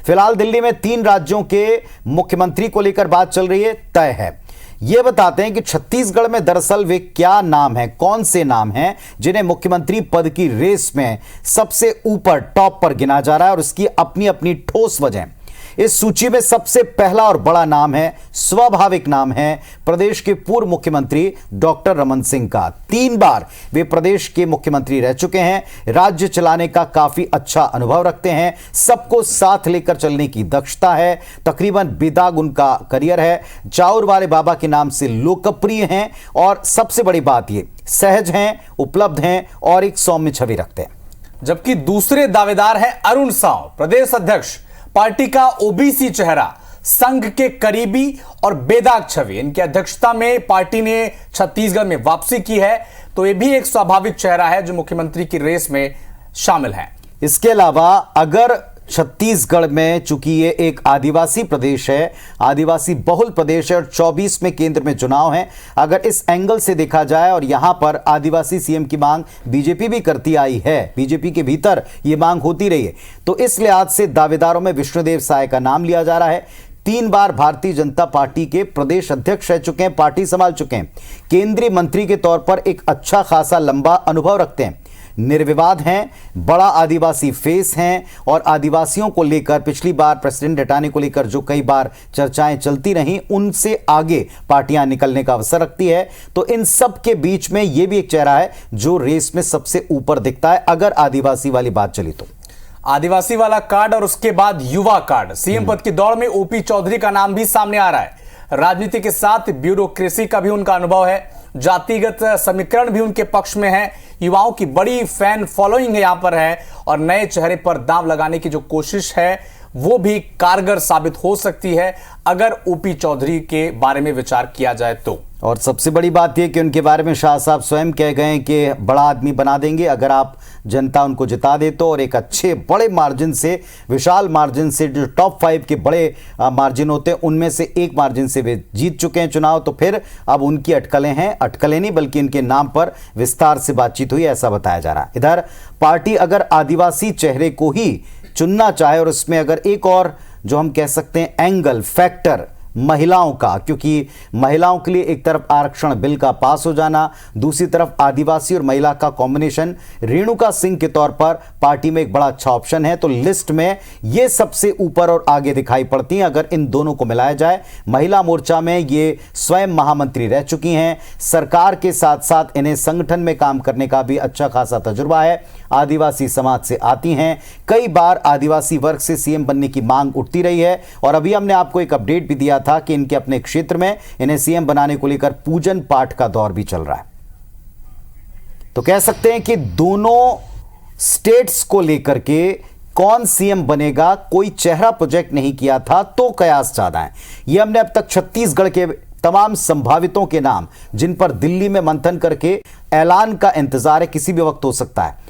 फिलहाल दिल्ली में 3 राज्यों के मुख्यमंत्री को लेकर बात चल रही है, तय है। ये बताते हैं कि छत्तीसगढ़ में दरअसल वे क्या नाम हैं, कौन से नाम हैं जिन्हें मुख्यमंत्री पद की रेस में सबसे ऊपर टॉप पर गिना जा रहा है और उसकी अपनी अपनी ठोस वजह। इस सूची में सबसे पहला और बड़ा नाम है, स्वाभाविक नाम है, प्रदेश के पूर्व मुख्यमंत्री डॉक्टर रमन सिंह का। 3 बार वे प्रदेश के मुख्यमंत्री रह चुके हैं, राज्य चलाने का काफी अच्छा अनुभव रखते हैं, सबको साथ लेकर चलने की दक्षता है, तकरीबन बेदाग उनका करियर है, चाउर वाले बाबा के नाम से लोकप्रिय हैं और सबसे बड़ी बात ये सहज हैं, उपलब्ध हैं और एक सौम्य छवि रखते हैं। जबकि दूसरे दावेदार हैं अरुण साव, प्रदेश अध्यक्ष, पार्टी का ओबीसी चेहरा, संघ के करीबी और बेदाग छवि। इनकी अध्यक्षता में पार्टी ने छत्तीसगढ़ में वापसी की है, तो यह भी एक स्वाभाविक चेहरा है जो मुख्यमंत्री की रेस में शामिल है। इसके अलावा अगर छत्तीसगढ़ में, चूंकि ये एक आदिवासी प्रदेश है, आदिवासी बहुल प्रदेश है और 24 में केंद्र में चुनाव है, अगर इस एंगल से देखा जाए और यहां पर आदिवासी सीएम की मांग बीजेपी भी करती आई है, बीजेपी के भीतर ये मांग होती रही है, तो इस लिहाज से दावेदारों में विष्णुदेव साय का नाम लिया जा रहा है। 3 बार भारतीय जनता पार्टी के प्रदेश अध्यक्ष रह चुके हैं, पार्टी संभाल चुके हैं, केंद्रीय मंत्री के तौर पर एक अच्छा खासा लंबा अनुभव रखते हैं, निर्विवाद हैं, बड़ा आदिवासी फेस हैं और आदिवासियों को लेकर पिछली बार प्रेसिडेंट हटाने को लेकर जो कई बार चर्चाएं चलती रहीं, उनसे आगे पार्टियां निकलने का अवसर रखती है। तो इन सब के बीच में यह भी एक चेहरा है जो रेस में सबसे ऊपर दिखता है अगर आदिवासी वाली बात चली तो। आदिवासी वाला कार्ड और उसके बाद युवा कार्ड, सीएम पद की दौड़ में ओपी चौधरी का नाम भी सामने आ रहा है। राजनीति के साथ ब्यूरोक्रेसी का भी उनका अनुभव है, जातिगत समीकरण भी उनके पक्ष में है, युवाओं की बड़ी फैन फॉलोइंग यहां पर है और नए चेहरे पर दांव लगाने की जो कोशिश है वो भी कारगर साबित हो सकती है अगर ओपी चौधरी के बारे में विचार किया जाए तो। और सबसे बड़ी बात यह कि उनके बारे में शाह साहब स्वयं कह गए कि बड़ा आदमी बना देंगे अगर आप जनता उनको जिता दे तो, और एक अच्छे बड़े मार्जिन से, विशाल मार्जिन से, जो टॉप 5 के बड़े मार्जिन होते हैं उनमें से एक मार्जिन से वे जीत चुके हैं चुनाव। तो फिर अब उनकी अटकलें हैं, अटकलें नहीं बल्कि इनके नाम पर विस्तार से बातचीत हुई, ऐसा बताया जा रहा है। इधर पार्टी अगर आदिवासी चेहरे को ही चुनना चाहे और उसमें अगर एक और जो हम कह सकते हैं एंगल, फैक्टर महिलाओं का, क्योंकि महिलाओं के लिए एक तरफ आरक्षण बिल का पास हो जाना, दूसरी तरफ आदिवासी और महिला का कॉम्बिनेशन रेणुका सिंह के तौर पर पार्टी में एक बड़ा अच्छा ऑप्शन है, तो लिस्ट में ये सबसे ऊपर और आगे दिखाई पड़ती हैं अगर इन दोनों को मिलाया जाए। महिला मोर्चा में ये स्वयं महामंत्री रह चुकी हैं, सरकार के साथ साथ इन्हें संगठन में काम करने का भी अच्छा खासा तजुर्बा है, आदिवासी समाज से आती हैं, कई बार आदिवासी वर्ग से सीएम बनने की मांग उठती रही है और अभी हमने आपको एक अपडेट भी दिया था कि इनके अपने क्षेत्र में इन्हें सीएम बनाने को लेकर पूजन पाठ का दौर भी चल रहा है। तो कह सकते हैं कि दोनों स्टेट्स को लेकर के कौन सीएम बनेगा कोई चेहरा प्रोजेक्ट नहीं किया था, तो कयास ज्यादा है। यह हमने अब तक छत्तीसगढ़ के तमाम संभावितों के नाम जिन पर दिल्ली में मंथन करके ऐलान का इंतजार है, किसी भी वक्त हो सकता है,